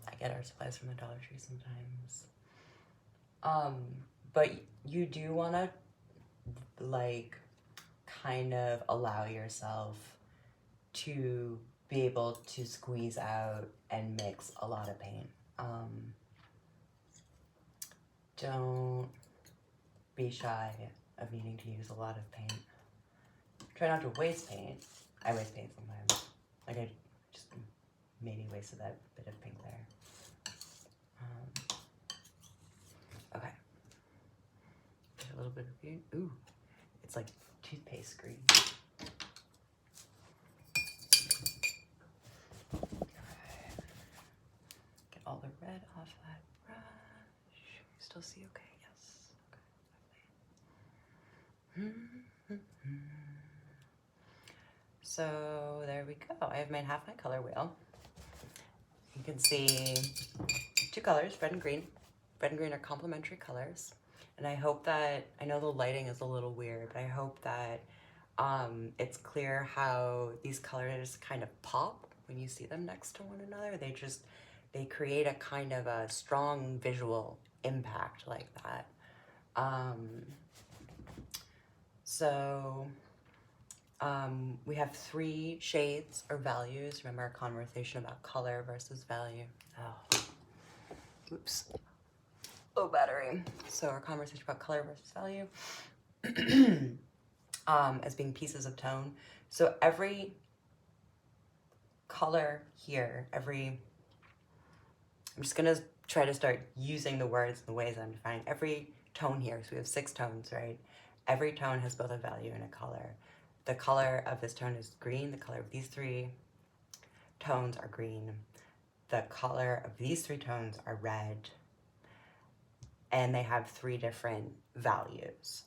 I get our supplies from the Dollar Tree sometimes. But you do want to like kind of allow yourself to be able to squeeze out and mix a lot of paint. Don't be shy of needing to use a lot of paint. Try not to waste paint. I waste paint sometimes. Like I just maybe wasted that bit of pink there. Okay. Get a little bit of green. Ooh, it's like toothpaste green. Get all the red off that brush. Still see okay? Yes. Okay. So there we go. I have made half my color wheel. You can see two colors, red and green. Red and green are complementary colors. And I hope that, I know the lighting is a little weird, but I hope that it's clear how these colors kind of pop when you see them next to one another. They create a kind of a strong visual impact like that. We have 3 shades or values. Remember our conversation about color versus value. Oh, oops. Low battery. So our conversation about color versus value as being pieces of tone. So every color here, I'm just gonna try to start using the words in the ways I'm defining. Every tone here, so we have 6 tones, right? Every tone has both a value and a color. The color of this tone is green. The color of these 3 tones are green. The color of these 3 tones are red. And they have 3 different values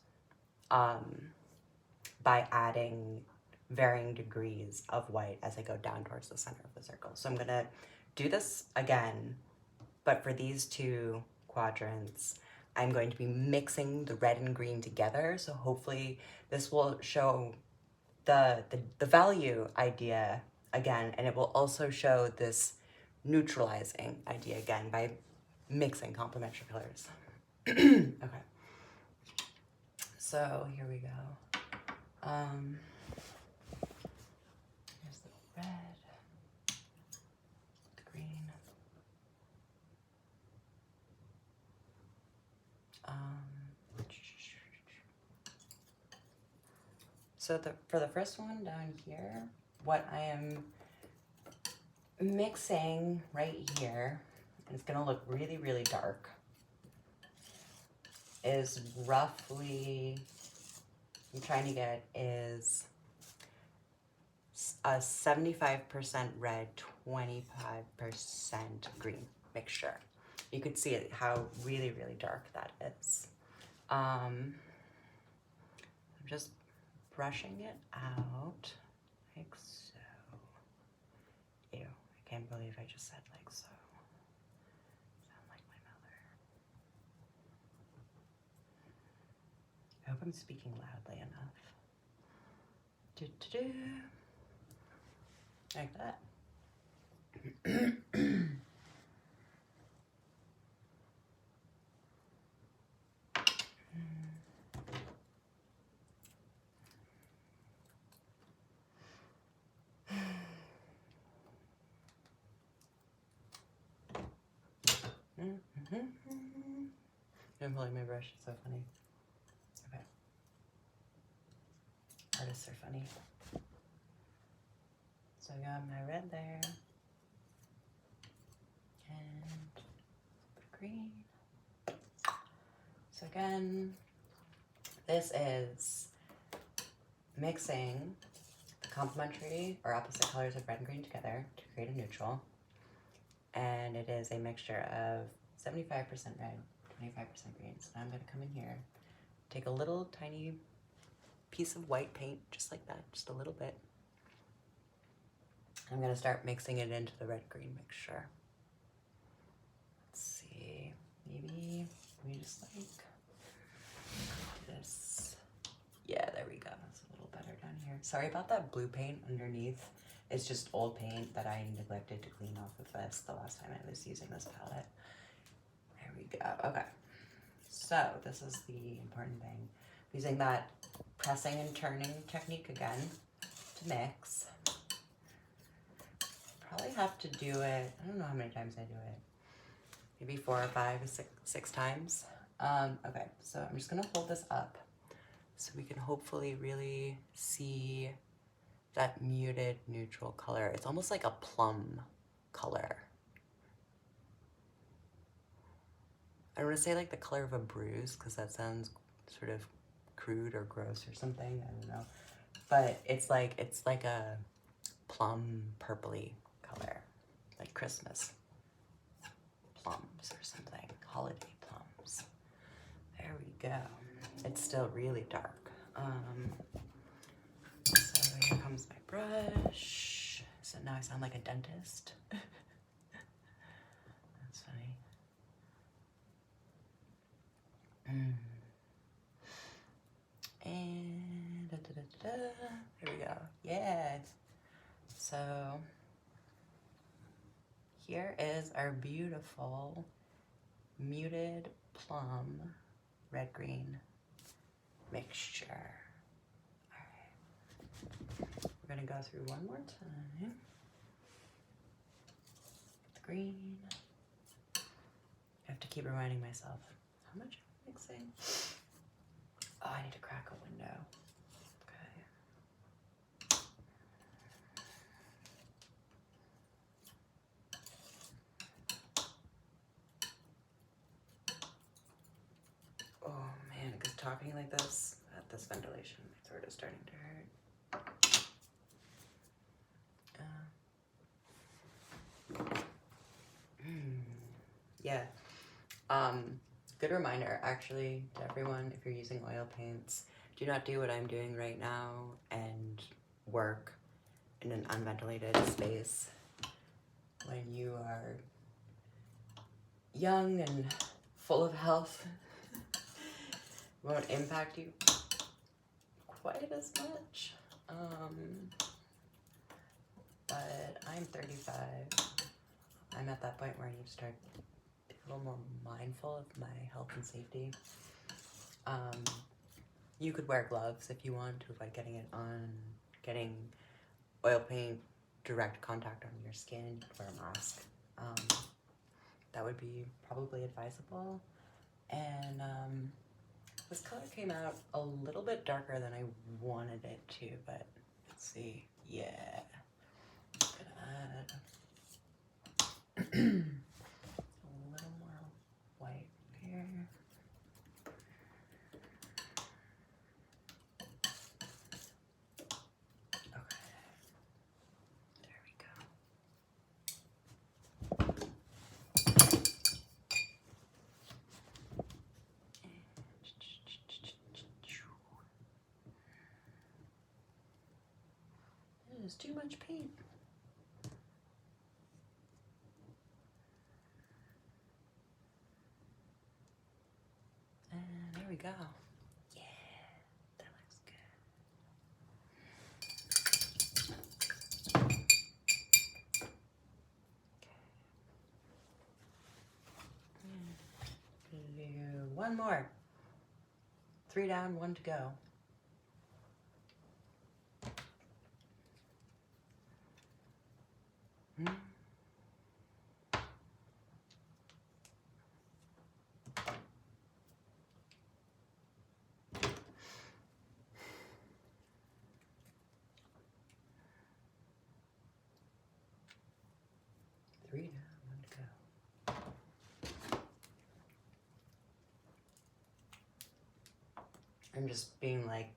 by adding varying degrees of white as I go down towards the center of the circle. So I'm gonna do this again, but for these 2 quadrants, I'm going to be mixing the red and green together. So hopefully this will show the value idea again, and it will also show this neutralizing idea again by mixing complementary colors. Okay. So here we go. Here's the red, the green. So for the first one down here, what I am mixing right here, and it's gonna look really, really dark, is roughly, I'm trying to get is a 75% red, 25% green mixture. You could see it, how really, really dark that is. I'm just brushing it out like so. Ew, I can't believe I just said like so. Sound like my mother. I hope I'm speaking loudly enough. Do-do-do. Like that. I'm pulling my brush, it's so funny. Okay. Artists are funny. So I got my red there. And green. So again, this is mixing the complementary or opposite colors of red and green together to create a neutral. And it is a mixture of 75% red, 25% green. So now I'm gonna come in here, take a little tiny piece of white paint, just like that, just a little bit. I'm gonna start mixing it into the red-green mixture. Let's see, maybe we just like this. Yeah, there we go. That's a little better down here. Sorry about that blue paint underneath. It's just old paint that I neglected to clean off of this the last time I was using this palette. There we go. Okay. So this is the important thing. Using that pressing and turning technique again to mix. Probably have to do it, I don't know how many times I do it. Maybe 4 or 5 or 6 times. Okay, so I'm just gonna hold this up so we can hopefully really see that muted neutral color. It's almost like a plum color. I don't want to say like the color of a bruise because that sounds sort of crude or gross or something. I don't know. But it's like a plum purpley color, like Christmas plums or something, holiday plums. There we go. It's still really dark. So here comes my brush. So now I sound like a dentist. That's funny. And there we go. Yeah. So here is our beautiful muted plum red-green mixture. All right. We're gonna go through one more time. The green. I have to keep reminding myself how much I'm mixing. Oh, I need to crack a window. Okay. Oh man, because talking like this, at this ventilation, my throat is starting to hurt. Yeah. Good reminder, actually, to everyone, if you're using oil paints, do not do what I'm doing right now and work in an unventilated space when you are young and full of health. Won't impact you quite as much. But I'm 35. I'm at that point where I need to start being a little more mindful of my health and safety. You could wear gloves if you want to avoid getting oil paint direct contact on your skin. You could wear a mask. That would be probably advisable. And this color came out a little bit darker than I wanted it to, but let's see. Yeah. Gonna add a little more white here. Okay. There we go. There's too much paint. And there we go. Yeah, that looks good. Okay. Do one more. 3 down, 1 to go. Three down, 1 to go. I'm just being like,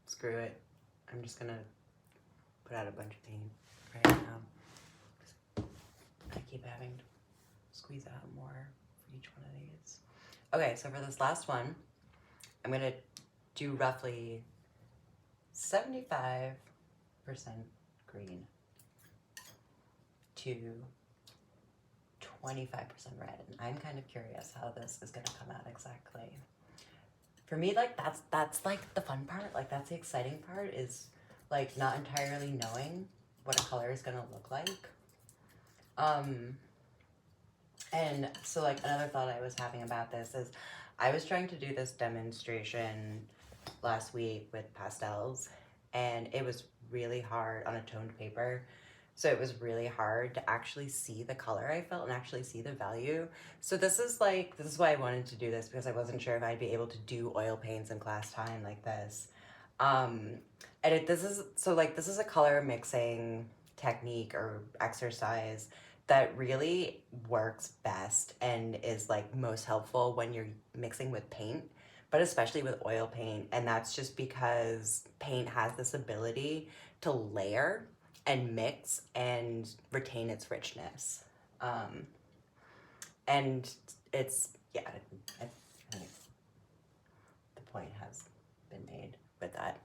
screw it. I'm just gonna put out a bunch of paint right now. I keep having to squeeze out more for each one of these. Okay, so for this last one, I'm gonna do roughly 75% green to 25% red. And I'm kind of curious how this is gonna come out exactly. For me, like that's like the fun part. Like that's the exciting part, is like not entirely knowing what a color is gonna look like. And so like another thought I was having about this is I was trying to do this demonstration last week with pastels, and it was really hard on a toned paper. So it was really hard to actually see the color I felt and actually see the value. So this is why I wanted to do this, because I wasn't sure if I'd be able to do oil paints in class time like this. This is a color mixing technique or exercise that really works best and is like most helpful when you're mixing with paint, but especially with oil paint. And that's just because paint has this ability to layer and mix and retain its richness. And it's, yeah, I think the point has been made with that.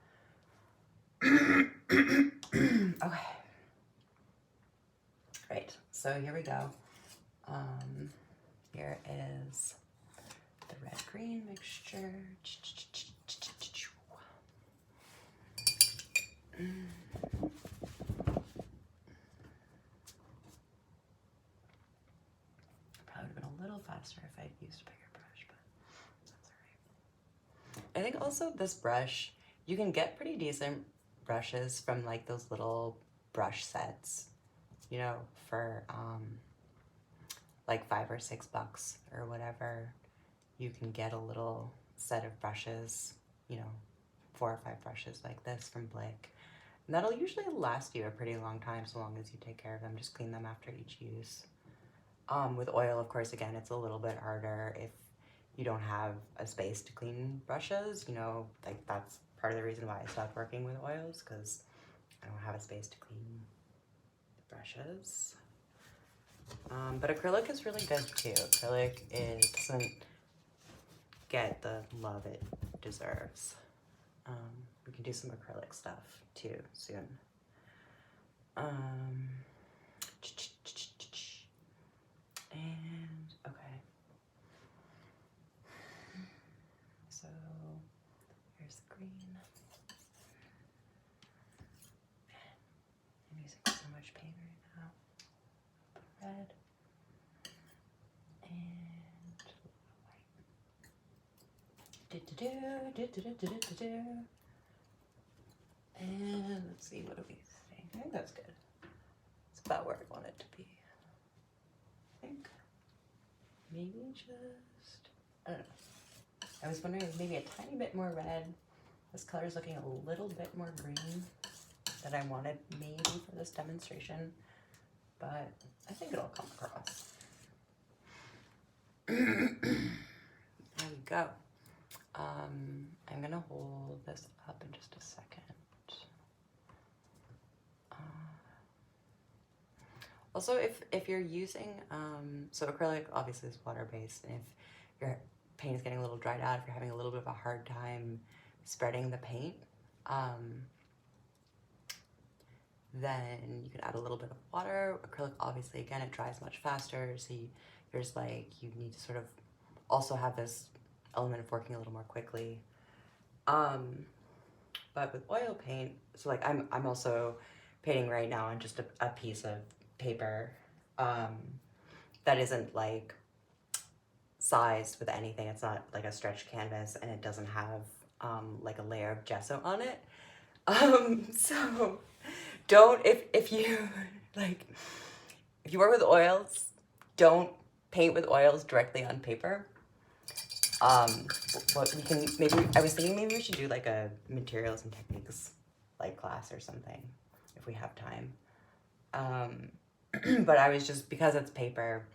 Okay. Right, so here we go. Here is the red-green mixture. Probably would have been a little faster if I'd used a bigger brush, but that's all right. I think also this brush, you can get pretty decent brushes from like those little brush sets, you know, for like $5 or $6 or whatever. You can get a little set of brushes, you know, 4 or 5 brushes like this from Blick. And that'll usually last you a pretty long time, so long as you take care of them. Just clean them after each use. With oil, of course, again, it's a little bit harder if you don't have a space to clean brushes. You know, like that's part of the reason why I stopped working with oils, because I don't have a space to clean the brushes. But acrylic is really good too. Acrylic doesn't get the love it deserves. We can do some acrylic stuff too soon. And okay. So here's the green. I'm using so much paint right now. Red. And white. And let's see, what do we think? I think that's good. It's about where I want it to be. I think maybe just, I don't know. I was wondering if maybe a tiny bit more red. This color is looking a little bit more green than I wanted maybe for this demonstration, but I think it'll come across. There we go. I'm gonna hold this up in just a second. Also, if you're using, so acrylic obviously is water-based, and if your paint is getting a little dried out, if you're having a little bit of a hard time spreading the paint, then you can add a little bit of water. Acrylic, obviously, again, it dries much faster, so you need to sort of also have this element of working a little more quickly. But with oil paint, so like I'm also painting right now on just a piece of paper that isn't like sized with anything. It's not like a stretched canvas, and it doesn't have like a layer of gesso on it. So don't, if you like, if you work with oils, don't paint with oils directly on paper. What we can I was thinking maybe we should do like a materials and techniques like class or something if we have time. But I was just, because it's paper,